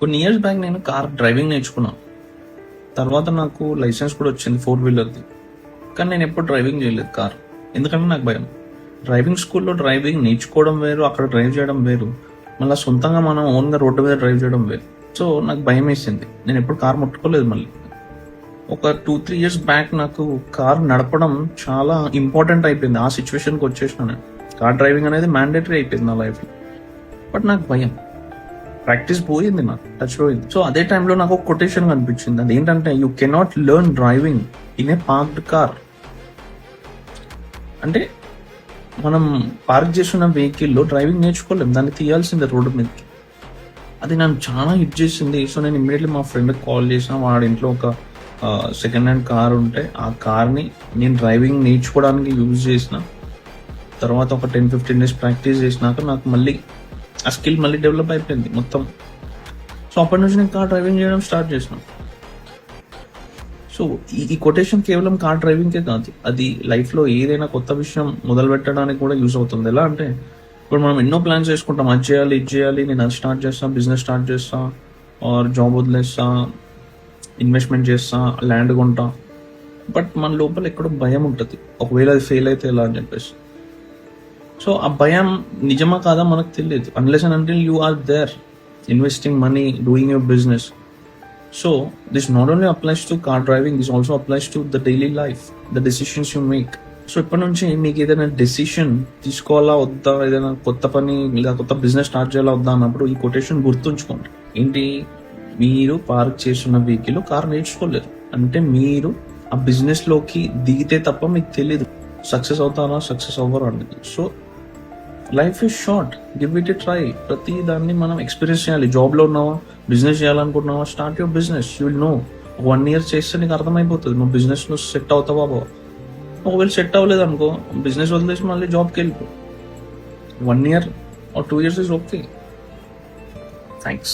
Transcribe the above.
కొన్ని years back నేను car driving నేర్చుకున్నాను. తర్వాత నాకు లైసెన్స్ కూడా వచ్చింది 4-వీలర్ది. కానీ నేను ఎప్పుడు డ్రైవింగ్ చేయలేదు కార్. ఎందుకంటే నాకు భయం. డ్రైవింగ్ స్కూల్లో డ్రైవింగ్ నేర్చుకోవడం వేరు, అక్కడ డ్రైవ్ చేయడం వేరు, మళ్ళీ సొంతంగా మనం ఓన్గా రోడ్డు మీద డ్రైవ్ చేయడం వేరు. సో నాకు భయం వేసింది. నేను ఎప్పుడు కార్ ముట్టుకోలేదు. మళ్ళీ ఒక 2-3 ఇయర్స్ బ్యాక్ నాకు కార్ నడపడం చాలా ఇంపార్టెంట్ అయిపోయింది. ఆ సిచ్యువేషన్కి వచ్చేసిన నేను. కార్ డ్రైవింగ్ అనేది మ్యాండేటరీ అయిపోయింది నా లైఫ్లో. బట్ నాకు భయం, ప్రాక్టీస్ పోయింది, నాకు టచ్ పోయింది. సో అదే టైంలో నాకు ఒక కొటేషన్ కనిపించింది. అదేంటంటే, you cannot learn driving in a parked car. అంటే మనం పార్క్ చేసిన వెహికల్లో డ్రైవింగ్ నేర్చుకోలేం, దాన్ని తీయాల్సిందే రోడ్డు మీదకి. అది నన్ను చాలా హిట్ చేసింది. సో నేను ఇమ్మీడియట్లీ మా ఫ్రెండ్కి కాల్ చేసిన. వాడి ఇంట్లో ఒక సెకండ్ హ్యాండ్ కార్ ఉంటే ఆ కార్ని నేను డ్రైవింగ్ నేర్చుకోవడానికి యూజ్ చేసిన. తర్వాత ఒక 10-15 డేస్ ప్రాక్టీస్ చేసినాక నాకు మళ్ళీ ఆ స్కిల్ మళ్ళీ డెవలప్ అయిపోయింది మొత్తం. సో అప్పటి నుంచి నేను కార్ డ్రైవింగ్ చేయడం స్టార్ట్ చేసిన. సో ఈ కొటేషన్ కేవలం కార్ డ్రైవింగ్కే కాదు, అది లైఫ్లో ఏదైనా కొత్త విషయం మొదలు పెట్టడానికి కూడా యూజ్ అవుతుంది. ఎలా అంటే, ఇప్పుడు మనం ఎన్నో ప్లాన్స్ చేసుకుంటాం, అది చేయాలి, ఇది చేయాలి, నేను అది స్టార్ట్ చేస్తా, బిజినెస్ స్టార్ట్ చేస్తా, ఆర్ జాబ్ వదిలేస్తా, ఇన్వెస్ట్మెంట్ చేస్తా, ల్యాండ్ కొంటా. బట్ మన లోపల ఎక్కడో భయం ఉంటుంది, ఒకవేళ అది ఫెయిల్ అయితే ఎలా అని చెప్పేసి. సో ఆ భయం నిజమా కాదా మనకు తెలియదు, unless and until you are there investing money, doing your business. So this not only applies to car driving, this also applies to the daily life, the decisions you make. సో ఇప్పటి నుంచి మీకు ఏదైనా డెసిషన్ తీసుకోవాలా వద్దా, ఏదైనా కొత్త పని లేదా కొత్త బిజినెస్ స్టార్ట్ చేయాలా వద్దా అన్నప్పుడు ఈ కొటేషన్ గుర్తుంచుకోండి. ఏంటి, మీరు పార్క్ చేస్తున్న వెహికల్ కార్ నేర్చుకోలేరు అంటే మీరు ఆ బిజినెస్ లోకి దిగితే తప్ప మీకు తెలియదు సక్సెస్ అవుతారా, సక్సెస్ అవ్వరు అనేది. So life is short, give it a try. ప్రతి దాన్ని మనం ఎక్స్పీరియన్స్ చేయాలి. జాబ్లో ఉన్నావా, బిజినెస్ చేయాలనుకుంటున్నావా, start your business. You will know. 1 year చేస్తే నీకు అర్థమైపోతుంది నువ్వు బిజినెస్లో సెట్ అవుతావా బాబా. ఒకవేళ సెట్ అవ్వలేదు అనుకో, బిజినెస్ వదిలేసి మళ్ళీ జాబ్కి వెళ్ళిపో. 1 year or 2 years is okay. Thanks.